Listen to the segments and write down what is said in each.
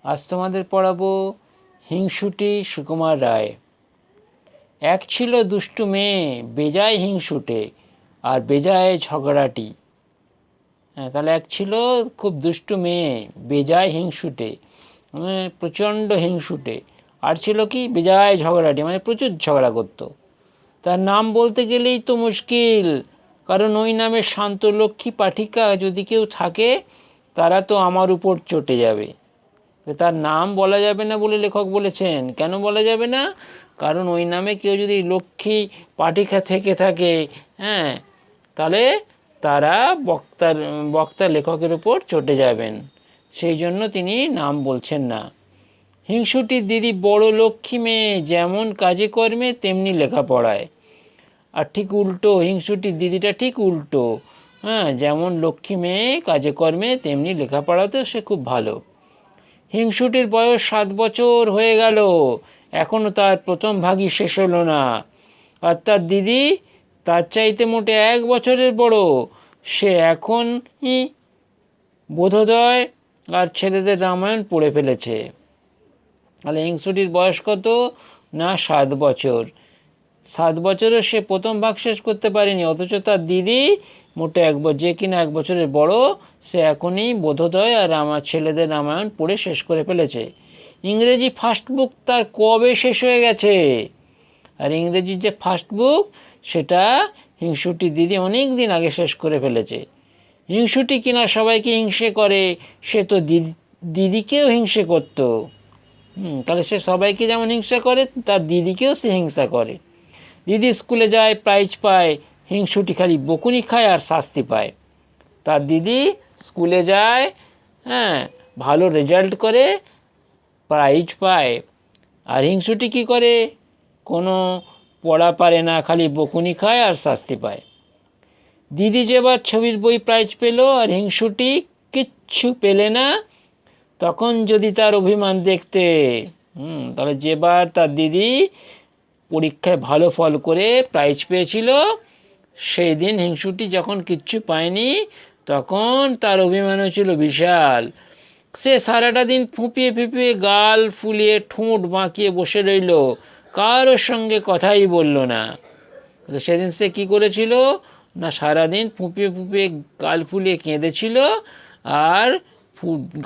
আজ তোমাদের পড়াবো হিংসুটে সুকুমার রায়। এক ছিল দুষ্টু মেয়ে, বেজায় হিংসুটে আর বেজায় ঝগড়াটি। তাহলে এক ছিল খুব দুষ্টু মেয়ে, বেজায় হিংসুটে মানে প্রচণ্ড হিংসুটে, আর ছিল কি বেজায় ঝগড়াটি মানে প্রচুর ঝগড়া করতো। তার নাম বলতে গেলেই তো মুশকিল, কারণ ওই নামে শান্ত লক্ষ্মী পাঠিকা যদি কেউ থাকে তারা তো আমার উপর চটে যাবে। তার নাম বলা যাবে না বলে লেখক বলেছেন। কেন বলা যাবে না? কারণ ওই নামে কেউ যদি লক্ষ্মী পাঠিকা থেকে থাকে, তাহলে তারা বক্তা লেখকের উপর চটে যাবেন, সেই জন্য তিনি নাম বলছেন না। হিংসুটির দিদি বড় লক্ষ্মী মেয়ে, যেমন কাজে কর্মে তেমনি লেখাপড়ায়। আর ঠিক উল্টো, হিংসুটির দিদিটা ঠিক উল্টো। যেমন লক্ষ্মী মেয়ে কাজে কর্মে তেমনি লেখাপড়াতেও সে খুব ভালো। হিংসুটির বয়স 7 বছর হয়ে গেল, এখনও তার প্রথম ভাগই শেষ হলো না। আর তার দিদি তার চাইতে মোটে 1 বছরের বড়। সে এখনই বোধোদয় আর ছেলেদের রামায়ণ পড়ে ফেলেছে। তাহলে হিংসুটির বয়স কত? না 7 বছর। 7 বছরও সে প্রথম ভাগ শেষ করতে পারেনি, অথচ তার দিদি মোটে যে কিনা 1 বছরের বড়, সে এখনই বোধোদয় আর আমার ছেলেদের রামায়ণ পড়ে শেষ করে ফেলেছে। ইংরেজি ফার্স্ট বুক তার কবে শেষ হয়ে গেছে। আর ইংরেজির যে ফার্স্ট বুক, সেটা হিংসুটি দিদি অনেক দিন আগে শেষ করে ফেলেছে। হিংসুটি কিনা সবাইকে হিংসে করে, সে তো দিদিকেও হিংসে করতো। তাহলে সে সবাইকে যেমন হিংসা করে, তার দিদিকেও সে হিংসা করে। দিদি স্কুলে যায়, প্রাইজ পায়, হিংসুটি খালি বকুনি খায় আর শাস্তি পায়। তার দিদি স্কুলে যায়, ভালো রেজাল্ট করে, প্রাইজ পায়, আর হিংসুটি কী করে? কোনো পড়া পারে না, খালি বকুনি খায় আর শাস্তি পায়। দিদি যেবার ছবির বই প্রাইজ পেল আর হিংসুটি কিচ্ছু পেলে না, তখন যদি তার অভিমান দেখতে। তাহলে যেবার তার দিদি পরীক্ষায় ভালো ফল করে প্রাইজ পেয়েছিল, সেই দিন হিংসুটি যখন কিচ্ছু পায়নি, তখন তার অভিমান হয়েছিল বিশাল। সে সারাটা দিন ফুঁপিয়ে ফুঁপিয়ে গাল ফুলিয়ে ঠোঁট বাঁকিয়ে বসে রইল, কারোর সঙ্গে কথাই বলল না। সেদিন সে কী করেছিল না, সারাদিন ফুঁপিয়ে ফুঁপিয়ে গাল ফুলিয়ে কেঁদেছিল আর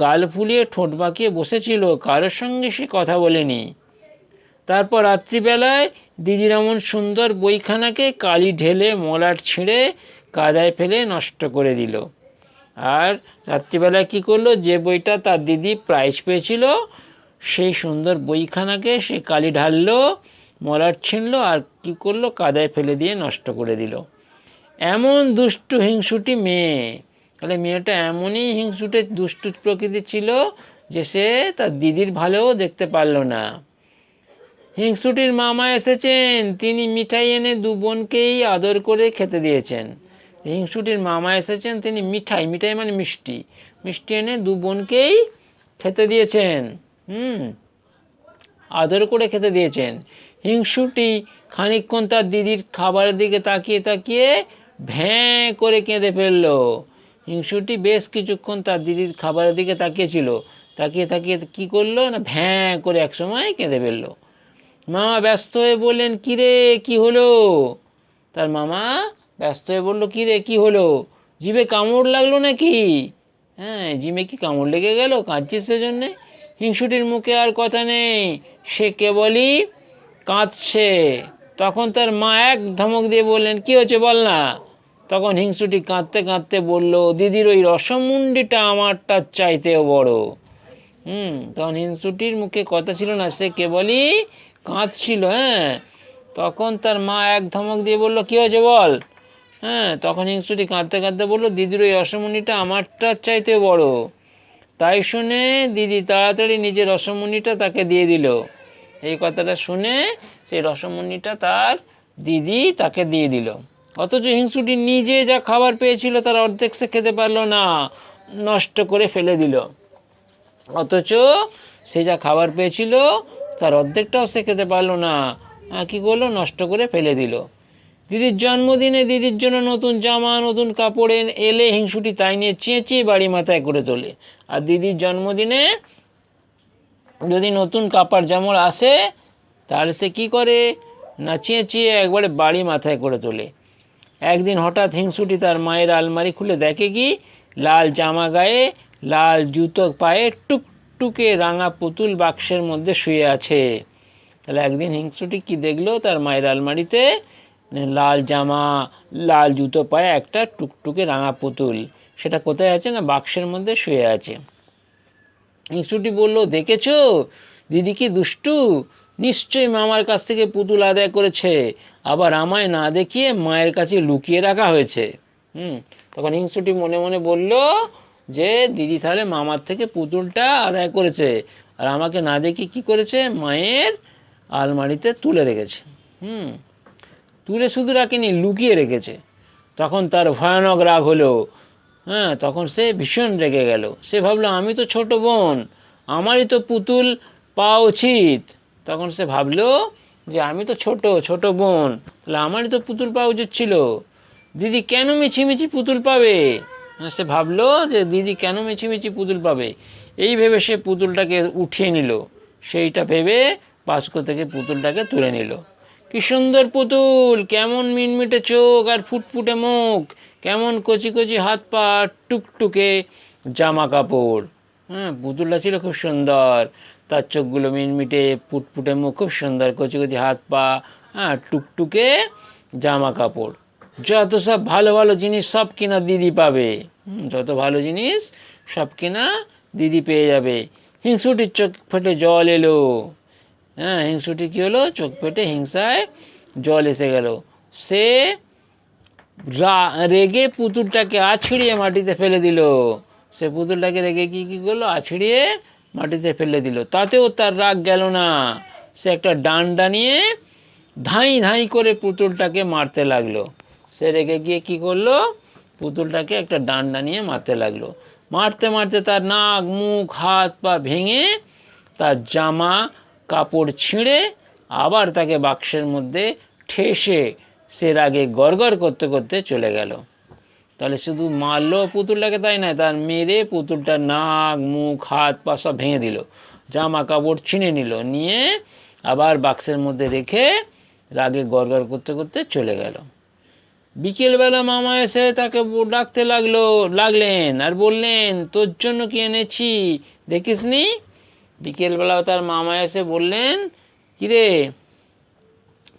গাল ফুলিয়ে ঠোঁট বাঁকিয়ে বসেছিল, কারোর সঙ্গে সে কথা বলেনি। তারপর রাত্রিবেলায় দিদির এমন সুন্দর বইখানাকে কালি ঢেলে মলাট ছিঁড়ে কাদায় ফেলে নষ্ট করে দিল। আর রাত্রিবেলায় কী করলো, যে বইটা তার দিদি প্রাইজ পেয়েছিল, সেই সুন্দর বইখানাকে সে কালি ঢাললো, মলাট ছিঁড়লো আর কী করলো, কাদায় ফেলে দিয়ে নষ্ট করে দিল। এমন দুষ্টু হিংসুটি মেয়ে। তাহলে মেয়েটা এমনই হিংসুটে দুষ্টু প্রকৃতির ছিল যে সে তার দিদির ভালোও দেখতে পারল না। হিংসুটির মামা এসেছেন, তিনি মিঠাই এনে 2 বোনকেই আদর করে খেতে দিয়েছেন। হিংসুটির মামা এসেছেন, তিনি মিঠাই মানে মিষ্টি এনে 2 বোনকেই খেতে দিয়েছেন, আদর করে খেতে দিয়েছেন। হিংসুটি খানিকক্ষণ তার দিদির খাবারের দিকে তাকিয়ে তাকিয়ে ভ্যাঁ করে কেঁদে ফেলল। হিংসুটি বেশ কিছুক্ষণ তার দিদির খাবারের দিকে তাকিয়েছিল, তাকিয়ে তাকিয়ে কী করলো না, ভ্যাঁ করে একসময় কেঁদে ফেলল। মামা ব্যস্ত হয়ে বললেন, কিরে কি হলো? তার মামা ব্যস্ত হয়ে বলল, কিরে কি হলো? জিভে কামড় লাগলো নাকি? জিভে কি কামড় লেগে গেল? কাঁদছিস সেজন্যে? হিংসুটির মুখে আর কথা নেই, সে কেবলই কাঁদছে। তখন তার মা এক ধমক দিয়ে বললেন, কি হয়েছে বল না। তখন হিংসুটি কাঁদতে কাঁদতে বলল, দিদির ওই রসমুন্ডিটা আমারটার চাইতেও বড়। তখন হিংসুটির মুখে কথা ছিল না, সে কেবলই কাঁদছিল। তখন তার মা এক ধমক দিয়ে বলল, কি হয়েছে বল। তখন হিংসুটি কাঁদতে কাঁদতে বলল, দিদির ওই রসমুন্ডিটা আমারটার চাইতেও বড়। তাই শুনে দিদি তাড়াতাড়ি নিজের রসমুন্ডিটা তাকে দিয়ে দিল। এই কথাটা শুনে সেই রসমুন্ডিটা তার দিদি তাকে দিয়ে দিল। অথচ হিংসুটি নিজে যা খাবার পেয়েছিল তার অর্ধেক সে খেতে পারল না, নষ্ট করে ফেলে দিল। অথচ সে যা খাবার পেয়েছিল তার অর্ধেকটাও সে খেতে পারলো না, কী করলো, নষ্ট করে ফেলে দিল। দিদির জন্মদিনে দিদির জন্য নতুন জামা নতুন কাপড় এলে হিংসুটি তাই নিয়ে চেঁচিয়ে বাড়ি মাথায় করে তোলে। আর দিদির জন্মদিনে যদি নতুন কাপড় জামা আসে তাহলে সে কী করে না চেঁচিয়ে একবারে বাড়ি মাথায় করে তোলে। একদিন হঠাৎ হিংসুটি তার মায়ের আলমারি খুলে দেখে কি লাল জামা গায়ে লাল জুতো পায়ে টুকটুকে রাঙা পুতুল বাক্সের মধ্যে শুয়ে আছে। তাহলে একদিন হিংসুটি কি দেখলো তার মায়ের আলমারিতে লাল জামা লাল জুতো পায়ে একটা টুকটুকে রাঙা পুতুল, সেটা কোথায় আছে না বাক্সের মধ্যে শুয়ে আছে। হিংসুটি বলল, দেখেছো দিদি কি দুষ্টু, নিশ্চয়ই মামার কাছ থেকে পুতুল আদায় করেছে, আবার আমায় না দেখিয়ে মায়ের কাছে লুকিয়ে রাখা হয়েছে। তখন হিংসুটি মনে মনে বলল যে দিদি তাহলে মামার থেকে পুতুলটা আদায় করেছে আর আমাকে না দেখিয়ে কী করেছে মায়ের আলমারিতে তুলে রেখেছে। তুলে শুধু রাখেনি, লুকিয়ে রেখেছে। তখন তার ভয়ানক রাগ হলো। তখন সে ভীষণ রেগে গেল। সে ভাবলো আমি তো ছোট বোন, আমারই তো পুতুল পাওয়া উচিত। তখন সে ভাবলো যে আমি তো ছোট বোন, তাহলে আমারই তো পুতুল পাওয়া উচিত ছিল। দিদি কেন মিছিমিছি পুতুল পাবে? সে ভাবলো যে দিদি কেন মিছিমিছি পুতুল পাবে। এই ভেবে সে পুতুলটাকে উঠিয়ে নিল। সেইটা ভেবে বাস্ক থেকে পুতুলটাকে তুলে নিল। কি সুন্দর পুতুল, কেমন মিটমিটে চোখ আর ফুটফুটে মুখ, কেমন কচি কচি হাত পা, টুকটুকে জামা কাপড়। পুতুলটা ছিল খুব সুন্দর, তার চোখগুলো মিটমিটে, ফুটফুটে মুখ, খুব সুন্দর, কচি কচি হাত পা, টুকটুকে জামা কাপড়। যত সব ভালো ভালো জিনিস সব কিনা দিদি পাবে। যত ভালো জিনিস সব কিনা দিদি পেয়ে যাবে। হিংসুটির চোখ ফেটে জল এলো। হিংসুটি কী হলো, চোখ ফেটে হিংসায় জল এসে গেল। সে রেগে পুতুলটাকে আছড়িয়ে মাটিতে ফেলে দিল। সে পুতুলটাকে রেগে কী করলো, আছড়িয়ে মাটিতে ফেলে দিল। তাতেও তার রাগ গেল না। সে একটা ডান্ডা নিয়ে ধাঁই ধাঁই করে পুতুলটাকে মারতে লাগলো। সে রেগে গিয়ে কী করলো, পুতুলটাকে একটা ডান্ডা নিয়ে মারতে লাগলো। মারতে মারতে তার নাক মুখ হাত পা ভেঙে, তার জামা কাপড় ছিঁড়ে আবার তাকে বাক্সের মধ্যে ঠেসে সে রাগে গড়গড় করতে করতে চলে গেল। তাহলে শুধু মারলো পুতুলটাকে তাই নয়, তার মেরে পুতুলটার নাক মুখ হাত পা সব ভেঙে দিল, জামা কাপড় ছিঁড়ে নিল, নিয়ে আবার বাক্সের মধ্যে রেখে রাগে গড়গড় করতে করতে চলে গেল। বিকেলবেলা মামা এসে তাকে ডাকতে লাগলেন আর বললেন, তোর জন্য কি এনেছি দেখিস নি? বিকেলবেলা তার মামা এসে বললেন, কিরে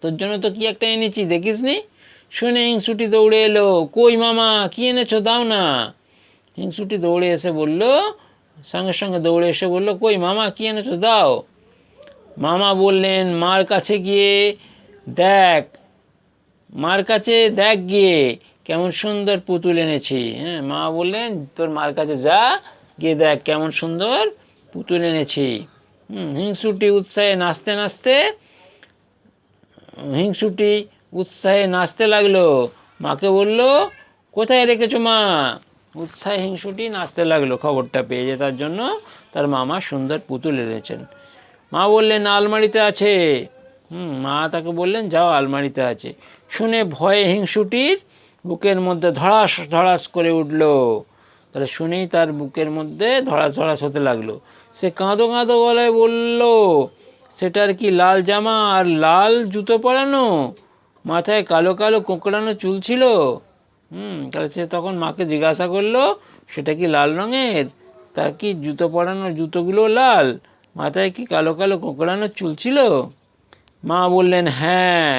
তোর জন্য তো কি একটা এনেছি দেখিস নি? শুনে হিংসুটি দৌড়ে এলো, কই মামা কি এনেছো দাও না। হিংসুটি দৌড়ে এসে বলল, সঙ্গে সঙ্গে দৌড়ে এসে বলল, কই মামা কি এনেছো দাও। মামা বললেন, মার কাছে দেখ গিয়ে কেমন সুন্দর পুতুল এনেছি। মা বললেন, তোর মার কাছে যা গিয়ে দেখ কেমন সুন্দর পুতুল এনেছি। হিংসুটি উৎসাহে নাচতে লাগলো। মাকে বলল, কোথায় রেখেছো মা? উৎসাহে হিংসুটি নাচতে লাগলো খবরটা পেয়ে, যে তার জন্য তার মামা সুন্দর পুতুল এনেছেন। মা বললেন, আলমারিতে আছে। মা তাকে বললেন, যাও আলমারিতে আছে। শুনে ভয়ে হিংসুটির বুকের মধ্যে ধড়াস ধড়াস করে উঠল। তাহলে শুনেই তার বুকের মধ্যে ধড়াস ধড়াস হতে লাগলো। সে কাঁদো কাঁদো গলায় বলল, সেটার কি লাল জামা আর লাল জুতো পরানো, মাথায় কালো কালো কোঁকড়ানো চুল ছিল? তাহলে সে তখন মাকে জিজ্ঞাসা করলো, সেটা কি লাল রঙের? তার কি জুতো পরানো, জুতোগুলো লাল, মাথায় কি কালো কালো কোঁকড়ানো চুল ছিল? মা বললেন, হ্যাঁ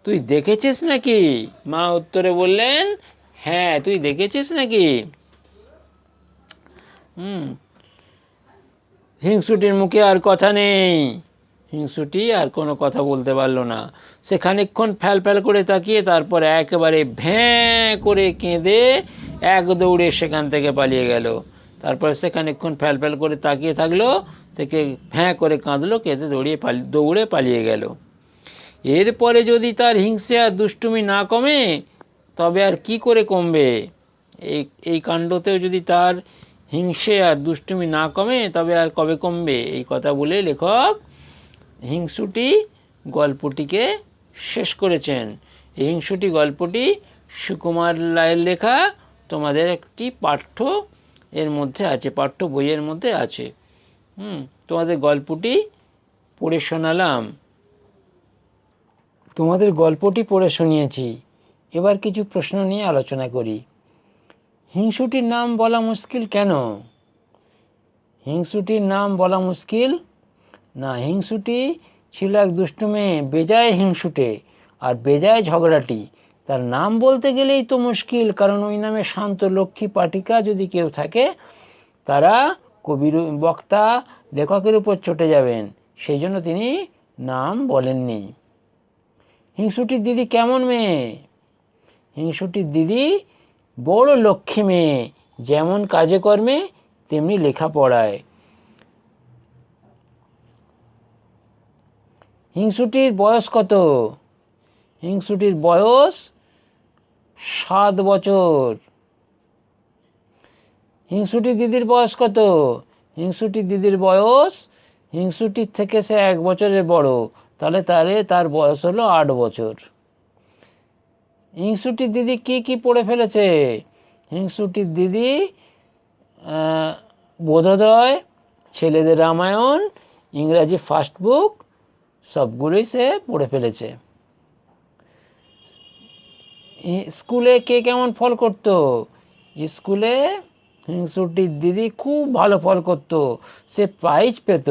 তুই দেখেছিস নাকি? মা উত্তরে বললেন, হ্যাঁ তুই দেখেছিস নাকি? হিংসুটির মুখে আর কথা নেই। হিংসুটি আর কোনো কথা বলতে পারলো না। সে খানিকক্ষণ ফ্যাল ফ্যাল করে তাকিয়ে তারপর একেবারে ভ্যাঁ করে কেঁদে এক দৌড়ে সেখান থেকে পালিয়ে গেল। তারপর সে খানিকক্ষণ ফ্যাল ফ্যাল করে তাকিয়ে থাকলো, থেকে ভ্যাঁ করে কাঁদলো, কেঁদে দৌড়ে পালিয়ে গেল। এরপরে যদি তার হিংসে আর দুষ্টুমি না কমে তবে আর কি করে কমবে? এই কাণ্ডতেও যদি তার হিংসে আর দুষ্টুমি না কমে তবে আর কবে কমবে? এই কথা বলে লেখক হিংসুটি গল্পটিকে শেষ করেছেন। এই হিংসুটি গল্পটি সুকুমার রায়ের লেখা, তোমাদের একটি পাঠ্য এর মধ্যে আছে, পাঠ্য বইয়ের মধ্যে আছে। তোমাদের গল্পটি পড়ে শোনালাম, তোমাদের গল্পটি পড়ে শুনিয়েছি। এবার কিছু প্রশ্ন নিয়ে আলোচনা করি। হিংসুটির নাম বলা মুশকিল কেন? হিংসুটির নাম বলা মুশকিল না, হিংসুটি ছিল এক দুষ্টু মেয়ে, বেজায় হিংসুটে আর বেজায় ঝগড়াটি। তার নাম বলতে গেলেই তো মুশকিল, কারণ ওই নামে শান্ত লক্ষ্মী পাঠিকা যদি কেউ থাকে তারা কবির, বক্তা, লেখকের উপর চটে যাবেন, সেই জন্য তিনি নাম বলেননি। হিংসুটির দিদি কেমন মেয়ে? হিংসুটির দিদি বড় লক্ষ্মী মেয়ে, যেমন কাজে কর্মে তেমনি লেখাপড়ায়। হিংসুটির বয়স কত? হিংসুটির বয়স 7 বছর। হিংসুটির দিদির বয়স কত? হিংসুটির দিদির বয়স, হিংসুটির থেকে সে 1 বছরের বড়, তাহলে তার বয়স হলো 8 বছর। হিংসুটির দিদি কি কি পড়ে ফেলেছে? হিংসুটির দিদি বোধোদয়, ছেলেদের রামায়ণ, ইংরাজি ফার্স্ট বুক সবগুলোই সে পড়ে ফেলেছে। স্কুলে কে কেমন ফল করত? স্কুলে হিংসুটির দিদি খুব ভালো ফল করত, সে প্রাইজ পেত।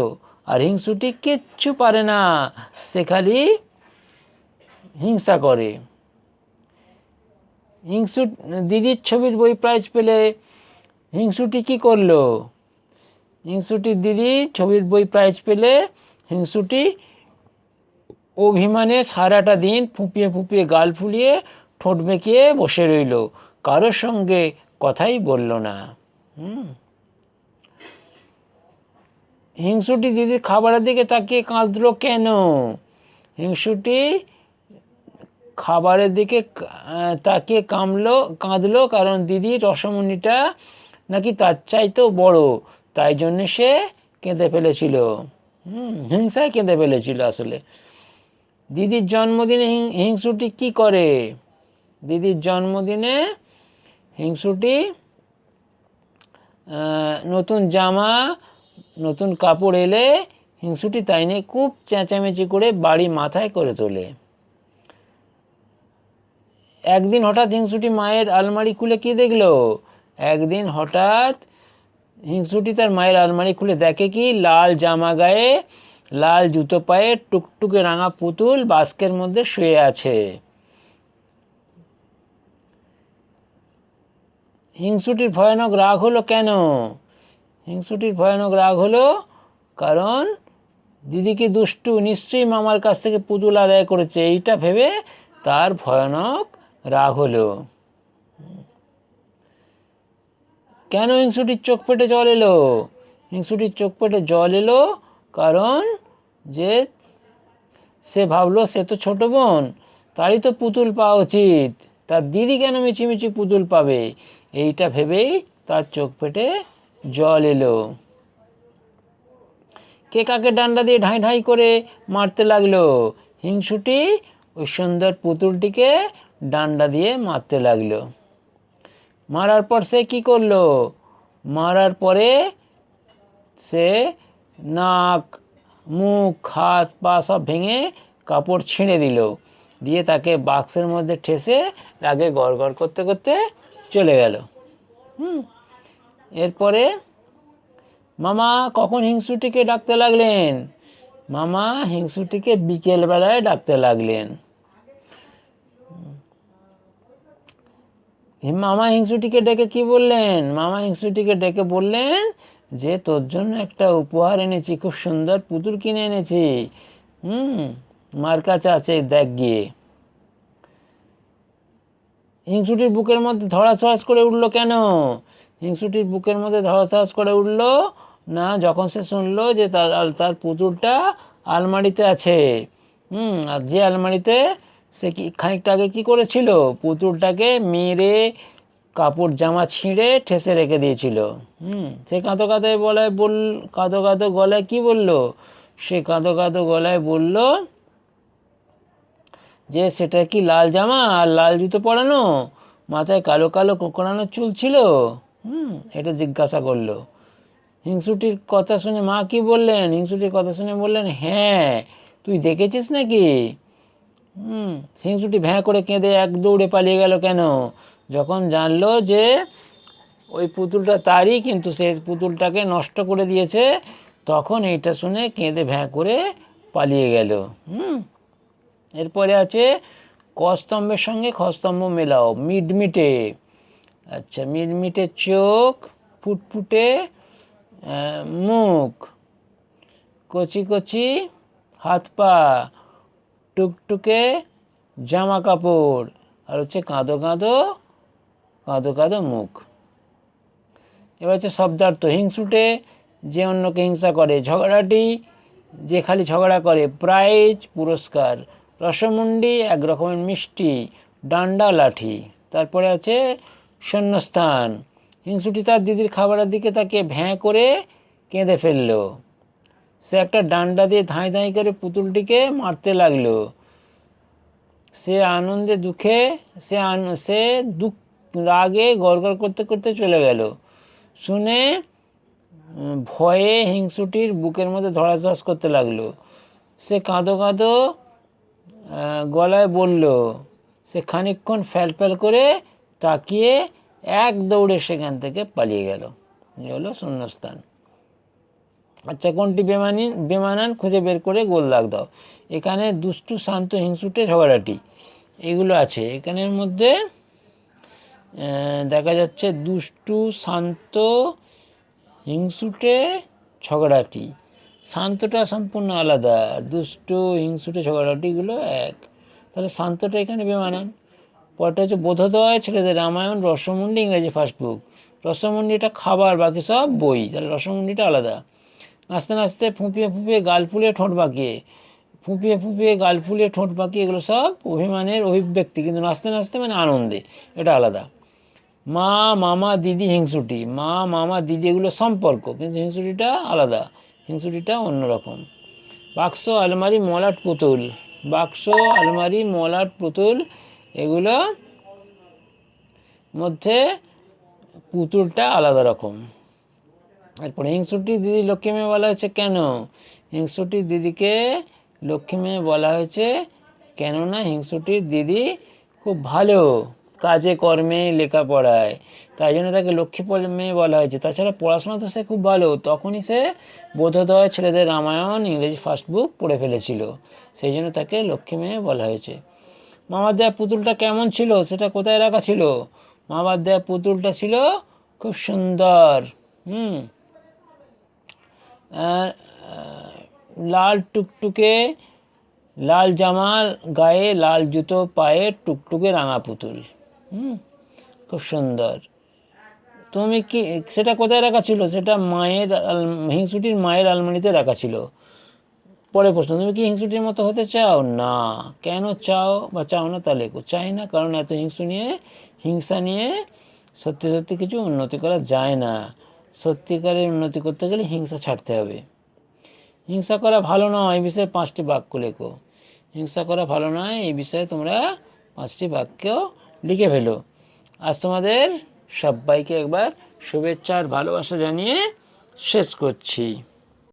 আর হিংসুটি কিচ্ছু পারে না, সে খালি হিংসা করে। দিদির ছবির বই প্রাইজ পেলে হিংসুটি কি করলো? হিংসুটির দিদি ছবির বই প্রাইজ পেলে হিংসুটি অভিমানে সারাটা দিন ফুঁপিয়ে ফুঁপিয়ে গাল ফুলিয়ে ঠোঁট বেঁকিয়ে বসে রইল, কারোর সঙ্গে কথাই বলল না। হিংসুটি দিদির খাবারের দিকে তাকিয়ে কাঁদলো কেন? হিংসুটি খাবারের দিকে তাকিয়ে কাঁদলো কারণ দিদির রসমণিটা নাকি তার চাইতেও বড়, তাই জন্য সে কেঁদে ফেলেছিল। হিংসায় কেঁদে ফেলেছিল আসলে। দিদির জন্মদিনে হিংসুটি কি করে? দিদির জন্মদিনে হিংসুটি নতুন জামা, নতুন কাপড় এলে হিংসুটি তাই নিয়ে খুব চেঁচামেচি করে বাড়ি মাথায় করে তোলে। একদিন হঠাৎ হিংসুটি মায়ের আলমারি খুলে কি দেখলো? একদিন হঠাৎ হিংসুটি তার মায়ের আলমারি খুলে দেখে কি, লাল জামা গায়ে, লাল জুতো পায়ে, টুকটুকে রাঙা পুতুল বাস্কের মধ্যে শুয়ে আছে। হিংসুটির ভয়ানক রাগ হলো কেন? হিংসুটির ভয়ানক রাগ হলো কারণ দিদি কি দুষ্টু, নিশ্চয়ই মামার কাছ থেকে পুতুল আদায় করেছে, এইটা ভেবে তার ভয়ানক রাগ হলো। কেন হিংসুটির চোখ পেটে জল এলো? হিংসুটির চোখ পেটে জল এলো কারণ যে সে ভাবলো সে তো ছোট বোন, তারই তো পুতুল পাওয়া উচিত, তার দিদি কেন মিছিমিছি পুতুল পাবে, এইটা ভেবেই তার চোখ পেটে জল এলো। কে কাকে ডান্ডা দিয়ে ঢাই ঢাই করে মারতে লাগলো? হিংসুটি ওই সুন্দর পুতুলটিকে ডান্ডা দিয়ে মারতে লাগলো। মারার পর সে কি করলো? মারার পরে সে নাক, মুখ, হাত পা সব ভেঙে কাপড় ছিঁড়ে দিল, দিয়ে তাকে বাক্সের মধ্যে ঠেসে রাগে গড়গড় করতে করতে চলে গেল। এরপরে মামা কখন হিংসুটিকে ডাকতে লাগলেন? মামা হিংসুটিকে বিকেলবেলায় ডাকতে লাগলেন। মামা হিংসুটিকে ডেকে কি বললেন? মামা হিংসুটিকে ডেকে বললেন যে তোর জন্য একটা উপহার এনেছি, খুব সুন্দর পুতুল কিনে এনেছি, মার কাছে আছে, দেখ গিয়ে। হিংসুটির বুকের মধ্যে ধড়াস করে উঠলো কেন? হিংসুটির বুকের মধ্যে ধড়াস করে উঠলো না যখন সে শুনলো যে তার পুতুলটা আলমারিতে আছে। আর যে আলমারিতে সে খানিকটা আগে কী করেছিল, পুতুলটাকে মেরে কাপড় জামা ছিঁড়ে ঠেসে রেখে দিয়েছিল। সে কাঁদো কাঁদো গলায় কি বলল? সে কাঁদো গলায় বলল যে সেটা কি লাল জামা আর লাল জুতো পরানো, মাথায় কালো কালো কোঁকড়ানো চুল ছিল? এটা জিজ্ঞাসা করলো। হিংসুটির কথা শুনে মা কি বললেন? হিংসুটির কথা শুনে বললেন, হ্যাঁ তুই দেখেছিস নাকি? হিংসুটি ভ্যাঁ করে কেঁদে এক দৌড়ে পালিয়ে গেল। কেন? যখন জানলো যে ওই পুতুলটা তারই, কিন্তু সে পুতুলটাকে নষ্ট করে দিয়েছে, তখন এইটা শুনে কেঁদে ভ্যাঁ করে পালিয়ে গেল। এরপরে আছে কস্তম্ভের সঙ্গে খস্তম্ভ মেলাও। মিটমিটে, আচ্ছা, মিটমিটে চোখ, ফুটফুটে মুখ, কচি কচি হাত পা, টুকটুকে জামা কাপড়, আর হচ্ছে কাঁদো কাঁদো কাঁদো কাঁদো মুখ। এবার হচ্ছে শব্দার্থ। হিংসুটে, যে অন্যকে হিংসা করে। ঝগড়াটি, যে খালি ঝগড়া করে। প্রাইজ, পুরস্কার। রসমুন্ডি, এক রকমের মিষ্টি। ডান্ডা, লাঠি। তারপরে আছে শূন্যস্থান। হিংসুটি তার দিদির খাবারের দিকে তাকিয়ে ভ্যাঁ করে কেঁদে ফেলল। সে একটা ডান্ডা দিয়ে ধাঁই ধাঁই করে পুতুলটিকে মারতে লাগলো। সে আনন্দে দুঃখে, সে দুঃখ রাগে গড়গড় করতে করতে চলে গেল। শুনে ভয়ে হিংসুটির বুকের মধ্যে ধড়াস করতে লাগলো। সে কাঁদো কাঁদো গলায় বলল। সে খানিকক্ষণ ফ্যালফ্যাল করে তাকিয়ে এক দৌড়ে সেখান থেকে পালিয়ে গেল। এ হলো শূন্যস্থান। আচ্ছা, কোনটি বেমানান খুঁজে বের করে গোল দাগ দাও। এখানে দুষ্টু, শান্ত, হিংসুটে, ঝগড়াটি এগুলো আছে। এখানের মধ্যে দেখা যাচ্ছে দুষ্টু, শান্ত, হিংসুটে, ঝগড়াটি। শান্তটা সম্পূর্ণ আলাদা, দুষ্টু, হিংসুটে, ঝগড়াটিগুলো এক। তাহলে শান্তটা এখানে বেমানান। পরটা হচ্ছে বোধোদয় ছেলেদের রামায়ণ, রসমুন্ডি ইংরেজি ফার্স্ট বুক। রসমুন্ডি এটা খাবার, বাকি সব বই, তাহলে রসমুন্ডিটা আলাদা। নাচতে নাচতে ফুঁপিয়ে ফুঁপিয়ে গাল ফুলিয়ে ঠোঁট বাঁকিয়ে, ফুঁপিয়ে ফুঁপিয়ে গাল ফুলিয়ে ঠোঁট বাঁকিয়ে, এগুলো সব অভিমানের অভিব্যক্তি, কিন্তু নাচতে নাচতে মানে আনন্দে, এটা আলাদা। মা, মামা, দিদি, হিংসুটি। মা, মামা, দিদি এগুলো সম্পর্ক, কিন্তু হিংসুটিটা আলাদা, হিংসুটিটা অন্যরকম। বাক্স, আলমারি, মলাট, পুতুল। বাক্স, আলমারি, মলাট, পুতুল এগুলো মধ্যে পুতুলটা আলাদা রকম। এরপরে হিংসুটি দিদি লক্ষ্মী মেয়ে বলা হয়েছে কেন? হিংসুটির দিদিকে লক্ষ্মী মেয়ে বলা হয়েছে কেননা হিংসুটির দিদি খুব ভালো কাজে কর্মে লেখাপড়ায়, তাই জন্য তাকে লক্ষ্মী মেয়ে বলা হয়েছে। তাছাড়া পড়াশোনা তো সে খুব ভালো, তখনই সে বোধোদয় ছেলেদের রামায়ণ ইংরেজি ফার্স্ট বুক পড়ে ফেলেছিল, সেই জন্য তাকে লক্ষ্মী মেয়ে বলা হয়েছে। মামার দেয়া পুতুলটা কেমন ছিল, সেটা কোথায় রাখা ছিল? মামার দেয়া পুতুলটা ছিল খুব সুন্দর। লাল টুকটুকে, লাল জামা গায়ে, লাল জুতো পায়ে, টুকটুকে রাঙা পুতুল। খুব সুন্দর। তুমি কি, সেটা কোথায় রাখা ছিল? সেটা হিংসুটির মায়ের আলমারিতে রাখা ছিল। পরে প্রশ্ন, তুমি কি হিংসুটির মতো হতে চাও? না। কেন চাও বা চাও না তা লেখো। চাই না কারণ এত হিংসা নিয়ে সত্যি সত্যি কিছু উন্নতি করা যায় না। সত্যিকারের উন্নতি করতে গেলে হিংসা ছাড়তে হবে। হিংসা করা ভালো নয়, এই বিষয়ে 5টি বাক্য লেখো। হিংসা করা ভালো নয়, এই বিষয়ে তোমরা 5টি বাক্য লিখে ফেলো। আজ তোমাদের সবাইকে একবার শুভেচ্ছা আর ভালোবাসা জানিয়ে শেষ করছি।